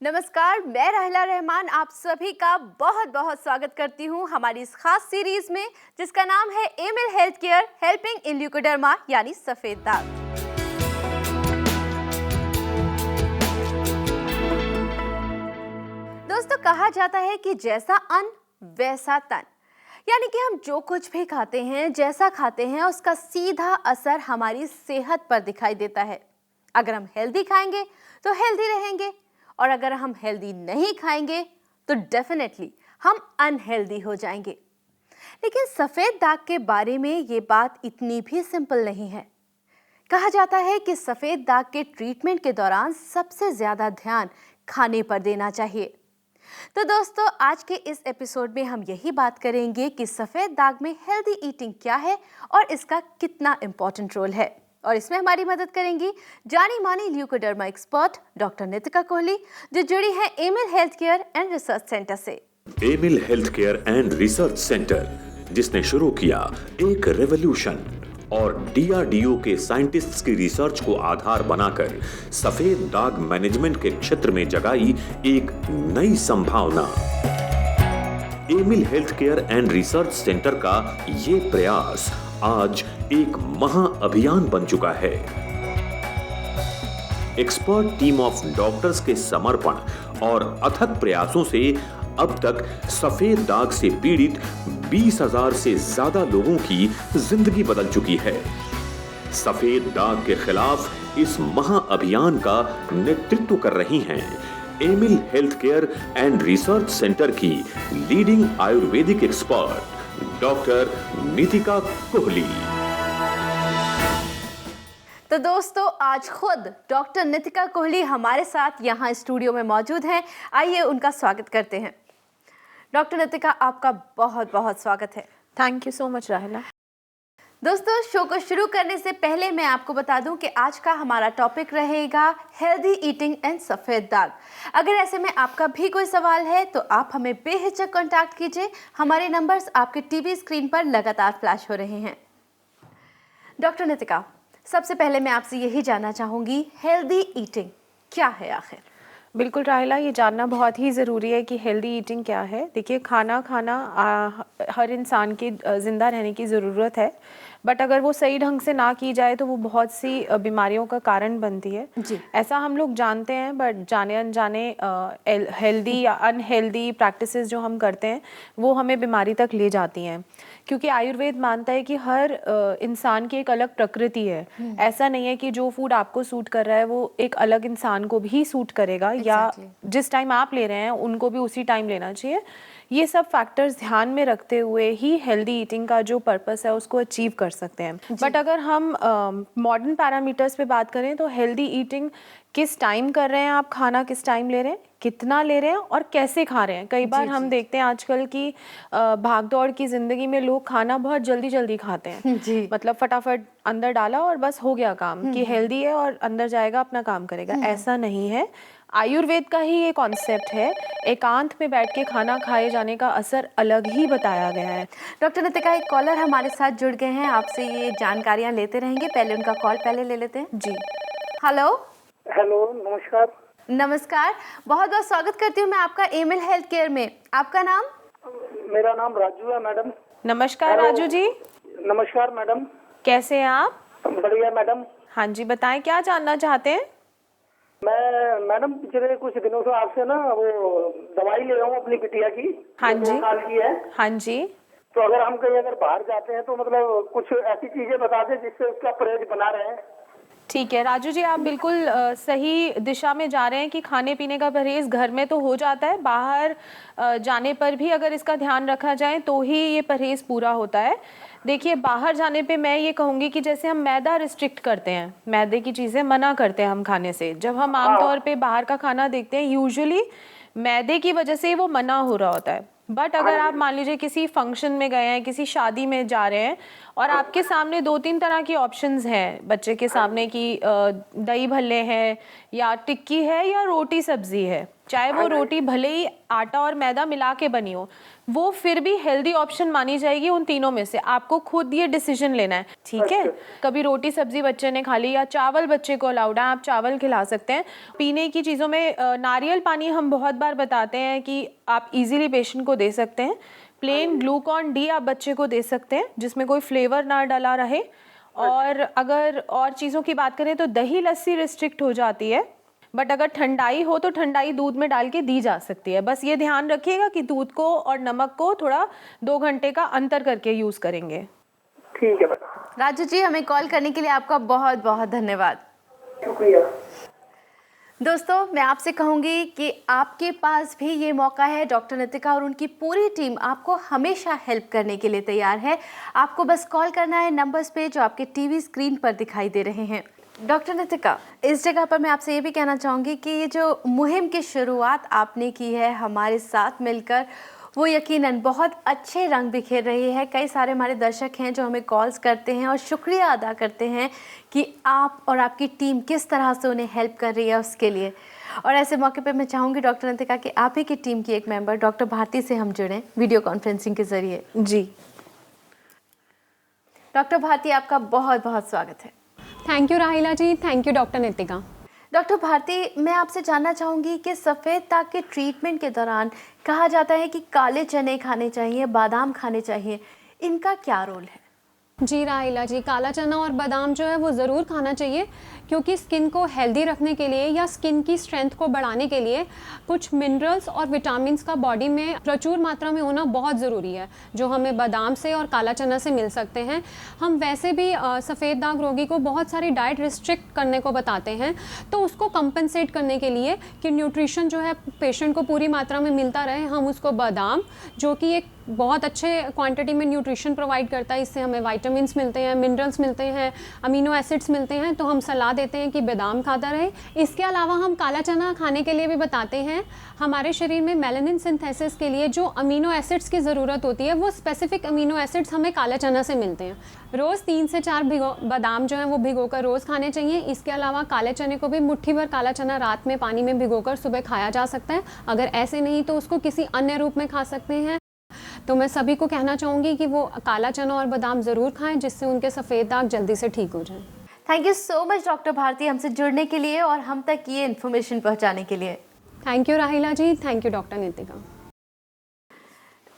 नमस्कार, मैं राहिला रहमान आप सभी का बहुत बहुत स्वागत करती हूँ हमारी इस खास सीरीज में जिसका नाम है Emil health care helping in leucoderma यानी सफेद दाग। दोस्तों, कहा जाता है कि जैसा अन्न वैसा तन, यानी कि हम जो कुछ भी खाते हैं, जैसा खाते हैं, उसका सीधा असर हमारी सेहत पर दिखाई देता है। अगर हम हेल्दी खाएंगे तो हेल्दी रहेंगे, और अगर हम हेल्दी नहीं खाएंगे तो डेफिनेटली हम अनहेल्दी हो जाएंगे। लेकिन सफेद दाग के बारे में ये बात इतनी भी सिंपल नहीं है। कहा जाता है कि सफेद दाग के ट्रीटमेंट के दौरान सबसे ज्यादा ध्यान खाने पर देना चाहिए। तो दोस्तों, आज के इस एपिसोड में हम यही बात करेंगे कि सफेद दाग में हेल्दी ईटिंग क्या है और इसका कितना इंपॉर्टेंट रोल है। और इसमें हमारी मदद करेंगी जानी मानी leucoderma expert doctor Nitika Kohli, जो जुड़ी है Emil health care and research centre से। Amil health care and research centre, जिसने शुरू किया एक रेवोल्यूशन और डीआरडीओ के साइंटिस्ट्स की रिसर्च को आधार बनाकर सफेद दाग मैनेजमेंट के क्षेत्र में जगाई एक नई संभावना। Emil health care and research centre का ये प्रयास आज एक महाअभियान बन चुका है। एक्सपर्ट टीम ऑफ डॉक्टर्स के समर्पण और अथक प्रयासों से अब तक सफेद दाग से पीड़ित 20,000 से ज्यादा लोगों की जिंदगी बदल चुकी है। सफेद दाग के खिलाफ इस महाअभियान का नेतृत्व कर रही हैं Amil health care and research centre की leading ayurvedic expert doctor Nitika Kohli. तो दोस्तों, आज खुद डॉक्टर नितिका कोहली हमारे साथ यहाँ स्टूडियो में मौजूद हैं। आइए उनका स्वागत करते हैं। डॉक्टर नितिका, आपका बहुत बहुत स्वागत है। थैंक यू सो मच राहिला। दोस्तों, शो को शुरू करने से पहले मैं आपको बता दूं कि आज का हमारा टॉपिक रहेगा हेल्दी ईटिंग एंड सफ़ेद दाग। अगर ऐसे में आपका भी कोई सवाल है तो आप हमें बेहिचक कांटेक्ट कीजिए। हमारे नंबर्स आपके टीवी स्क्रीन पर लगातार फ्लैश हो रहे हैं। डॉक्टर नितिका, सबसे पहले मैं आपसे यही जानना चाहूँगी, हेल्दी ईटिंग क्या है आखिर? बिल्कुल राहिला, ये जानना बहुत ही ज़रूरी है कि हेल्दी ईटिंग क्या है। देखिए, खाना हर इंसान के ज़िंदा रहने की ज़रूरत है, बट अगर वो सही ढंग से ना की जाए तो वो बहुत सी बीमारियों का कारण बनती है जी। ऐसा हम लोग जानते हैं, बट जाने अनजाने हेल्दी या अनहेल्दी प्रैक्टिसेस जो हम करते हैं वो हमें बीमारी तक ले जाती हैं। क्योंकि आयुर्वेद मानता है कि हर इंसान की एक अलग प्रकृति है। ऐसा नहीं है कि जो फूड आपको सूट कर रहा है वो एक अलग इंसान को भी सूट करेगा, या जिस टाइम आप ले रहे हैं उनको भी उसी टाइम लेना चाहिए। ये सब फैक्टर्स ध्यान में रखते हुए ही हेल्दी ईटिंग का जो पर्पस है उसको अचीव कर सकते हैं। बट अगर हम मॉडर्न पैरामीटर्स पे बात करें तो हेल्दी ईटिंग किस टाइम कर रहे हैं, आप खाना किस टाइम ले रहे हैं, कितना ले रहे हैं और कैसे खा रहे हैं। कई बार हम देखते हैं आजकल की भागदौड़ की ज़िंदगी में लोग खाना बहुत जल्दी जल्दी खाते हैं। मतलब फटाफट अंदर डाला और बस हो गया काम, कि हेल्दी है और अंदर जाएगा अपना काम करेगा। ऐसा नहीं है। आयुर्वेद का ही ये कॉन्सेप्ट है, एकांत में बैठ के खाना खाए जाने का असर अलग ही बताया गया है। डॉक्टर नितिका, एक कॉलर हमारे साथ जुड़ गए हैं, आपसे ये जानकारियाँ लेते रहेंगे। पहले उनका कॉल ले लेते हैं। जी, हेलो। हेलो, नमस्कार। नमस्कार, बहुत बहुत स्वागत करती हूँ मैं आपका एमिल हेल्थ केयर में। आपका नाम? मेरा नाम राजू है मैडम। नमस्कार राजू जी। नमस्कार मैडम। कैसे हैं आप? बढ़िया मैडम। हाँ जी, बताएं क्या जानना चाहते हैं? मैं मैडम पिछले कुछ दिनों से आपसे ना वो दवाई ले रहा हूँ अपनी बिटिया की। हाँ जी। 2 साल की है। हाँ जी। तो अगर हम कहीं अगर बाहर जाते हैं तो मतलब कुछ ऐसी चीजें बता दें जिससे उसका परहेज बना रहे। ठीक है राजू जी, आप बिल्कुल सही दिशा में जा रहे हैं कि खाने पीने का परहेज घर में तो हो जाता है, बाहर जाने पर भी अगर इसका ध्यान रखा जाए तो ही ये परहेज पूरा होता है। देखिए, बाहर जाने पे मैं ये कहूँगी कि जैसे हम मैदा रिस्ट्रिक्ट करते हैं, मैदे की चीज़ें मना करते हैं हम खाने से। जब हम आमतौर पे बाहर का खाना देखते हैं, यूजुअली मैदे की वजह से वो मना हो रहा होता है। बट अगर आप मान लीजिए किसी फंक्शन में गए हैं, किसी शादी में जा रहे हैं और आपके सामने 2-3 तरह की ऑप्शंस हैं बच्चे के सामने कि दही भल्ले हैं या टिक्की है या रोटी सब्जी है। चाहे वो रोटी भले ही आटा और मैदा मिला के बनी हो, वो फिर भी हेल्दी ऑप्शन मानी जाएगी उन तीनों में से। आपको खुद ये डिसीजन लेना है, ठीक है। कभी रोटी सब्जी बच्चे ने खा ली या चावल बच्चे को अलाउड है, आप चावल खिला सकते हैं। पीने की चीज़ों में नारियल पानी हम बहुत बार बताते हैं कि आप इजीली पेशेंट को दे सकते हैं। प्लेन ग्लूकॉन डी आप बच्चे को दे सकते हैं जिसमें कोई फ्लेवर ना डला रहे। और अगर और चीज़ों की बात करें तो दही लस्सी रिस्ट्रिक्ट हो जाती है, बट अगर ठंडाई हो तो ठंडाई दूध में डाल के दी जा सकती है। बस ये ध्यान रखिएगा कि दूध को और नमक को थोड़ा 2 घंटे का अंतर करके यूज़ करेंगे। ठीक है मैडम। राजू जी, हमें कॉल करने के लिए आपका बहुत बहुत धन्यवाद। शुक्रिया। दोस्तों, मैं आपसे कहूँगी कि आपके पास भी ये मौका है। डॉक्टर नितिका और उनकी पूरी टीम आपको हमेशा हेल्प करने के लिए तैयार है। आपको बस कॉल करना है नंबर्स पे जो आपके टीवी स्क्रीन पर दिखाई दे रहे हैं। डॉक्टर नितिका, इस जगह पर मैं आपसे ये भी कहना चाहूँगी कि ये जो मुहिम की शुरुआत आपने की है हमारे साथ मिलकर, वो यकीनन बहुत अच्छे रंग बिखेर रही है। कई सारे हमारे दर्शक हैं जो हमें कॉल्स करते हैं और शुक्रिया अदा करते हैं कि आप और आपकी टीम किस तरह से उन्हें हेल्प कर रही है उसके लिए। और ऐसे मौके पे मैं चाहूँगी डॉक्टर नितिका कि आप ही की टीम की एक मेंबर डॉक्टर भारती से हम जुड़ें वीडियो कॉन्फ्रेंसिंग के ज़रिए। जी डॉक्टर भारती, आपका बहुत बहुत स्वागत है। Thank you Rahila ji, thank you doctor Nitika. Doctor Bharti, मैं आपसे जानना चाहूँगी कि सफ़ेद दाग के ट्रीटमेंट के दौरान कहा जाता है कि काले चने खाने चाहिए, बादाम खाने चाहिए, इनका क्या रोल है? जी राहिला जी, काला चना और बादाम जो है वो ज़रूर खाना चाहिए क्योंकि स्किन को हेल्दी रखने के लिए या स्किन की स्ट्रेंथ को बढ़ाने के लिए कुछ मिनरल्स और विटामिन्स का बॉडी में प्रचुर मात्रा में होना बहुत ज़रूरी है, जो हमें बादाम से और काला चना से मिल सकते हैं। हम वैसे भी सफ़ेद दाग रोगी को बहुत सारी डाइट रिस्ट्रिक्ट करने को बताते हैं, तो उसको कंपनसेट करने के लिए कि न्यूट्रिशन जो है पेशेंट को पूरी मात्रा में मिलता रहे, हम उसको बादाम, जो कि एक बहुत अच्छे क्वांटिटी में न्यूट्रिशन प्रोवाइड करता है, इससे हमें विटामिन्स मिलते हैं, मिनरल्स मिलते हैं, अमीनो एसिड्स मिलते हैं, तो हम सलाह देते हैं कि बादाम खाता रहे। इसके अलावा हम काला चना खाने के लिए भी बताते हैं। हमारे शरीर में मेलानिन सिंथेसिस के लिए जो अमीनो एसिड्स की ज़रूरत होती है, वो स्पेसिफिक अमीनो एसिड्स हमें काला चना से मिलते हैं। रोज़ 3 से 4 बादाम जो है वो भिगोकर रोज़ खाने चाहिए। इसके अलावा काले चने को भी मुट्ठी भर काला चना रात में पानी में भिगोकर सुबह खाया जा सकता है। अगर ऐसे नहीं तो उसको किसी अन्य रूप में खा सकते हैं। तो मैं सभी को कहना चाहूँगी कि वो काला चना और बादाम ज़रूर खाएं, जिससे उनके सफ़ेद दाग जल्दी से ठीक हो जाएं। Thank you so much doctor Bharti, हमसे जुड़ने के लिए और हम तक ये इन्फॉर्मेशन पहुंचाने के लिए। Thank you Rahila ji, thank you doctor Nitika.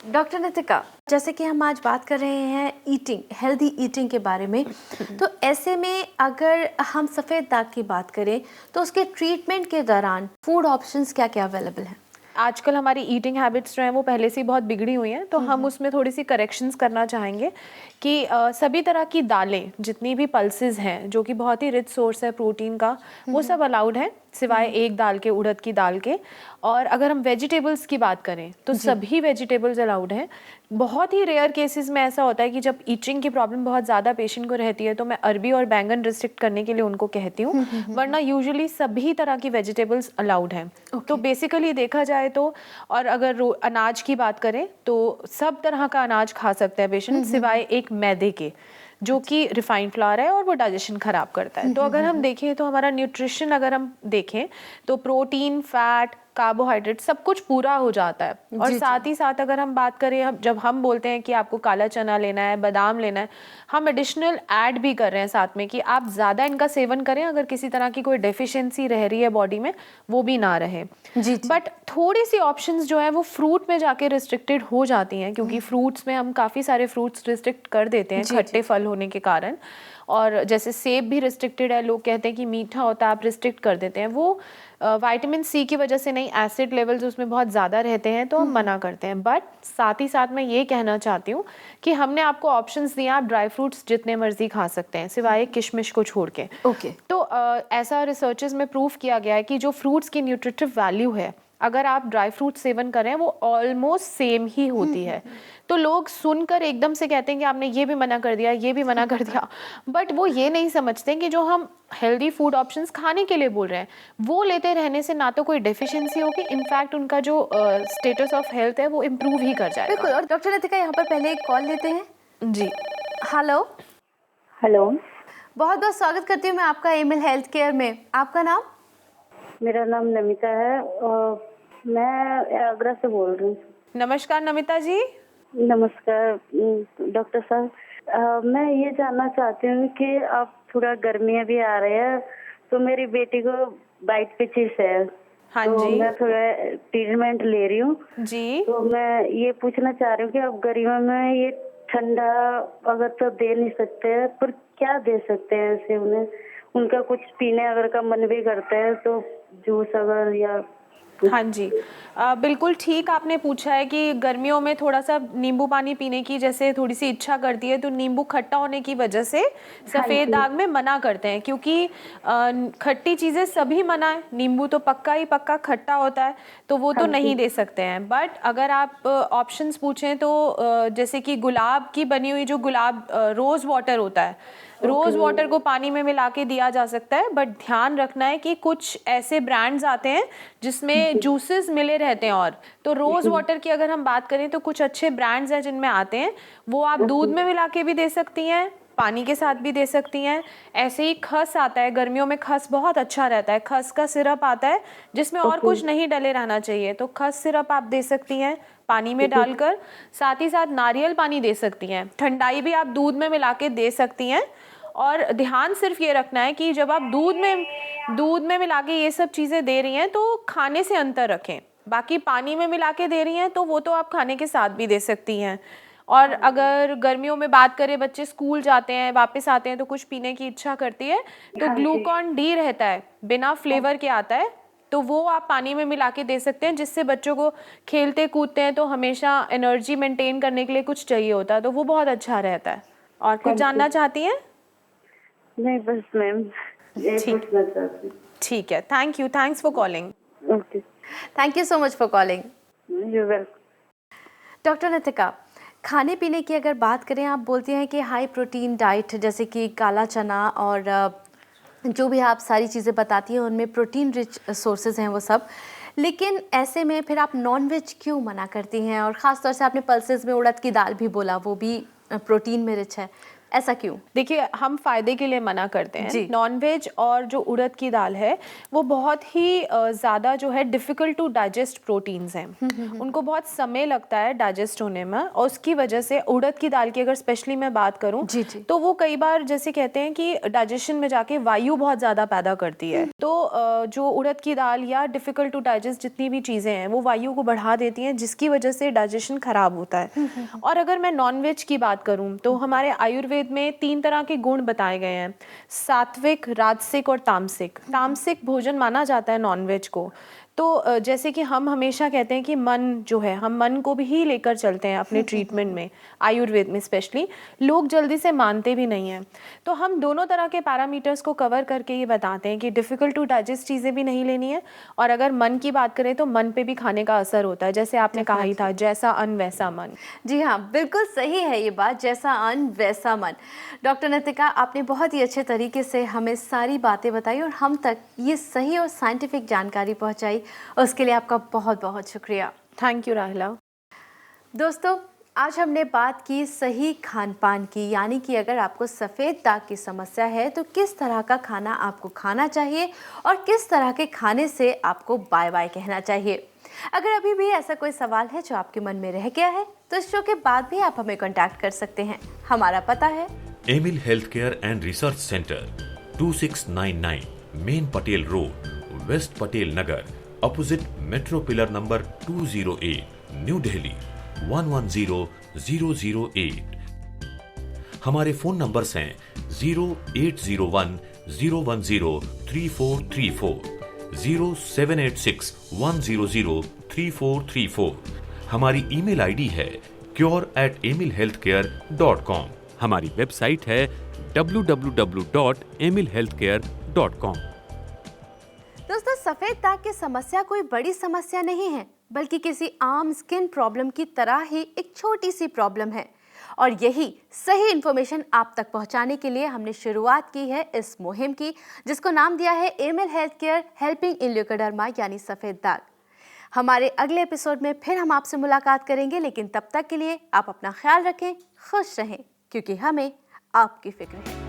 Doctor Nitika, जैसे कि हम आज बात कर रहे हैं ईटिंग, हेल्दी ईटिंग के बारे में, तो ऐसे में अगर हम सफ़ेद दाग की बात करें तो उसके ट्रीटमेंट के दौरान फूड ऑप्शंस क्या क्या अवेलेबल हैं? आजकल हमारी ईटिंग हैबिट्स जो हैं वो पहले से ही बहुत बिगड़ी हुई हैं, तो हम उसमें थोड़ी सी करेक्शंस करना चाहेंगे कि सभी तरह की दालें, जितनी भी पल्सेस हैं जो कि बहुत ही रिच सोर्स है प्रोटीन का, वो सब अलाउड हैं सिवाय एक दाल के, उड़द की दाल के। और अगर हम वेजिटेबल्स की बात करें तो सभी वेजिटेबल्स अलाउड हैं। बहुत ही रेयर केसेस में ऐसा होता है कि जब ईचिंग की प्रॉब्लम बहुत ज़्यादा पेशेंट को रहती है तो मैं अरबी और बैंगन रिस्ट्रिक्ट करने के लिए उनको कहती हूँ, वरना यूजुअली सभी तरह की वेजिटेबल्स अलाउड हैं। तो बेसिकली देखा जाए तो, और अगर अनाज की बात करें तो सब तरह का अनाज खा सकता है पेशेंट सिवाय एक मैदे के, जो कि रिफाइंड फ्लावर है और वो डाइजेशन ख़राब करता है। तो अगर हम देखें तो हमारा न्यूट्रिशन अगर हम देखें तो प्रोटीन, फैट, कार्बोहाइड्रेट सब कुछ पूरा हो जाता है। और साथ ही साथ अगर हम बात करें, जब हम बोलते हैं कि आपको काला चना लेना है, बादाम लेना है, हम एडिशनल ऐड भी कर रहे हैं साथ में कि आप ज़्यादा इनका सेवन करें, अगर किसी तरह की कोई डेफिशिएंसी रह रही है बॉडी में वो भी ना रहे। बट थोड़ी सी ऑप्शंस जो है वो फ्रूट में जाके रिस्ट्रिक्टेड हो जाती हैं, क्योंकि फ्रूट्स में हम काफ़ी सारे फ्रूट्स रिस्ट्रिक्ट कर देते हैं खट्टे फल होने के कारण। और जैसे सेब भी रिस्ट्रिक्टेड है, लोग कहते हैं कि मीठा होता है, आप रिस्ट्रिक्ट कर देते हैं। वो विटामिन सी की वजह से नहीं, एसिड लेवल्स उसमें बहुत ज़्यादा रहते हैं तो हम मना करते हैं। बट साथ ही साथ मैं ये कहना चाहती हूँ कि हमने आपको ऑप्शंस दिए, आप ड्राई फ्रूट्स जितने मर्जी खा सकते हैं सिवाय किशमिश को छोड़ के। तो ऐसा रिसर्चेस में प्रूव किया गया है कि जो फ्रूट्स की न्यूट्रिटिव वैल्यू है, अगर आप ड्राई फ्रूट सेवन करें, वो ऑलमोस्ट सेम ही होती है। तो लोग सुनकर एकदम से कहते हैं कि आपने ये भी मना कर दिया, ये भी मना कर दिया, बट वो ये नहीं समझते कि जो हम हेल्दी फूड ऑप्शंस खाने के लिए बोल रहे हैं वो लेते रहने से ना तो कोई डेफिशिएंसी होगी, इनफैक्ट उनका जो स्टेटस ऑफ हेल्थ है वो इम्प्रूव ही कर जाएगा। बिल्कुल। और डॉक्टर नितिका, यहाँ पर पहले एक कॉल लेते हैं। जी हेलो, हेलो, बहुत बहुत स्वागत करती हूँ मैं आपका एमिल हेल्थ केयर में। आपका नाम? मेरा नाम नमिता है और मैं आगरा से बोल रही हूँ। नमस्कार नमिता जी। नमस्कार डॉक्टर साहब। मैं ये जानना चाहती हूँ कि अब थोड़ा गर्मियाँ भी आ रही है तो मेरी बेटी को वाइट पिचिस है। हाँ तो जी। मैं थोड़ा ट्रीटमेंट ले रही हूँ। जी। तो मैं ये पूछना चाह रही हूँ कि अब गर्मियों में ये ठंडा अगर तो दे नहीं सकते हैं पर क्या दे सकते हैं ऐसे उन्हें, उनका कुछ पीने अगर का मन भी करता है तो जूस अगर या हाँ जी, बिल्कुल ठीक आपने पूछा है कि गर्मियों में थोड़ा सा नींबू पानी पीने की जैसे थोड़ी सी इच्छा करती है, तो नींबू खट्टा होने की वजह से सफ़ेद दाग में मना करते हैं, क्योंकि खट्टी चीज़ें सभी मना है, नींबू तो पक्का ही पक्का खट्टा होता है, तो वो तो नहीं दे सकते हैं। बट अगर आप ऑप्शंस पूछें तो जैसे कि गुलाब की बनी हुई जो गुलाब रोज़ वाटर होता है, रोज़ वाटर को पानी में मिला के दिया जा सकता है। बट ध्यान रखना है कि कुछ ऐसे ब्रांड्स आते हैं जिसमें जूसेस मिले रहते हैं, और तो रोज़ वाटर की अगर हम बात करें तो कुछ अच्छे ब्रांड्स हैं जिनमें आते हैं, वो आप दूध में मिला के भी दे सकती हैं, पानी के साथ भी दे सकती हैं। ऐसे ही खस आता है, गर्मियों में खस बहुत अच्छा रहता है, खस का सिरप आता है जिसमें और कुछ नहीं डले रहना चाहिए, तो खस सिरप आप दे सकती हैं पानी में डालकर। साथ ही साथ नारियल पानी दे सकती हैं, ठंडाई भी आप दूध में मिला के दे सकती हैं। और ध्यान सिर्फ ये रखना है कि जब आप दूध में मिला के ये सब चीज़ें दे रही हैं तो खाने से अंतर रखें। बाकी पानी में मिला के दे रही हैं तो वो तो आप खाने के साथ भी दे सकती हैं। और अगर गर्मियों में बात करें, बच्चे स्कूल जाते हैं वापस आते हैं तो कुछ पीने की इच्छा करती है, तो ग्लूकॉन डी रहता है, बिना फ्लेवर के आता है, तो वो आप पानी में मिला के दे सकते हैं, जिससे बच्चों को खेलते कूदते हैं तो हमेशा एनर्जी मेंटेन करने के लिए कुछ चाहिए होता है, तो वो बहुत अच्छा रहता है। और कुछ जानना चाहती हैं? नहीं, बस मैम ये ठीक। पूछना चाहती हूँ। ठीक है, thank you, thanks for calling. Okay, thank you so much for calling. You welcome. Doctor Nitika, खाने पीने की अगर बात करें, आप बोलती हैं कि हाई प्रोटीन डाइट जैसे कि काला चना और जो भी आप सारी चीज़ें बताती हैं उनमें प्रोटीन रिच सोर्सेज हैं वो सब, लेकिन ऐसे में फिर आप नॉन वेज क्यों मना करती हैं? और ख़ास तौर से आपने पल्सेस में उड़द की दाल भी बोला, वो भी प्रोटीन में रिच है, ऐसा क्यों? देखिए, हम फ़ायदे के लिए मना करते हैं। जी। नॉनवेज और जो उड़द की दाल है वो बहुत ही ज़्यादा जो है डिफ़िकल्ट टू डाइजेस्ट प्रोटीन्स हैं, उनको बहुत समय लगता है डाइजेस्ट होने में, और उसकी वजह से उड़द की दाल की अगर स्पेशली मैं बात करूं जी जी। तो वो कई बार जैसे कहते हैं कि डाइजेशन में जाके वायु बहुत ज़्यादा पैदा करती है, तो जो उड़द की दाल या डिफ़िकल्ट टू डाइजेस्ट जितनी भी चीज़ें हैं वो वायु को बढ़ा देती हैं, जिसकी वजह से डाइजेशन ख़राब होता है। और अगर मैं नॉनवेज की बात करूँ तो हमारे आयुर्वेद में 3 तरह के गुण बताए गए हैं, सात्विक, राजसिक और तामसिक। तामसिक भोजन माना जाता है नॉनवेज को। तो जैसे कि हम हमेशा कहते हैं कि मन जो है, हम मन को भी ही लेकर चलते हैं अपने ट्रीटमेंट में, आयुर्वेद में स्पेशली लोग जल्दी से मानते भी नहीं हैं। तो हम दोनों तरह के पैरामीटर्स को कवर करके ये बताते हैं कि डिफ़िकल्ट टू डाइजेस्ट चीज़ें भी नहीं लेनी है, और अगर मन की बात करें तो मन पे भी खाने का असर होता है, जैसे आपने कहा ही था, जैसा अन्न वैसा मन। जी हाँ, बिल्कुल सही है ये बात, जैसा अन्न वैसा मन। डॉक्टर नितिका, आपने बहुत ही अच्छे तरीके से हमें सारी बातें बताई और हम तक ये सही और साइंटिफिक जानकारी पहुंचाई, उसके लिए आपका बहुत बहुत शुक्रिया। थैंक यू राहिला। दोस्तों, आज हमने बात की सही खान पान की, यानी कि अगर आपको सफ़ेद दाग की समस्या है तो किस तरह का खाना आपको खाना चाहिए और किस तरह के खाने से आपको बाय बाय कहना चाहिए। अगर अभी भी ऐसा कोई सवाल है जो आपके मन में रह गया है तो इस शो के बाद भी आप हमें कांटेक्ट कर सकते हैं। हमारा पता है Emil health care and research centre, 2699 main Patel road, west Patel Nagar, opposite metro pillar number 208, new Delhi 110008। हमारे फोन नंबर्स हैं 0801-010-3434, 0786-100-3434। हमारी ईमेल आईडी है cure@emilhealthcare.com। हमारी वेबसाइट है www.emilhealthcare.com। दोस्तों, सफ़ेद दाग की समस्या कोई बड़ी समस्या नहीं है, बल्कि किसी आम स्किन प्रॉब्लम की तरह ही एक छोटी सी प्रॉब्लम है, और यही सही इन्फॉर्मेशन आप तक पहुंचाने के लिए हमने शुरुआत की है इस मुहिम की, जिसको नाम दिया है Emil health care helping in leucoderma, यानी सफ़ेद दाग। हमारे अगले एपिसोड में फिर हम आपसे मुलाकात करेंगे, लेकिन तब तक के लिए आप अपना ख्याल रखें, खुश रहें। क्योंकि हमें आपकी फिक्र है।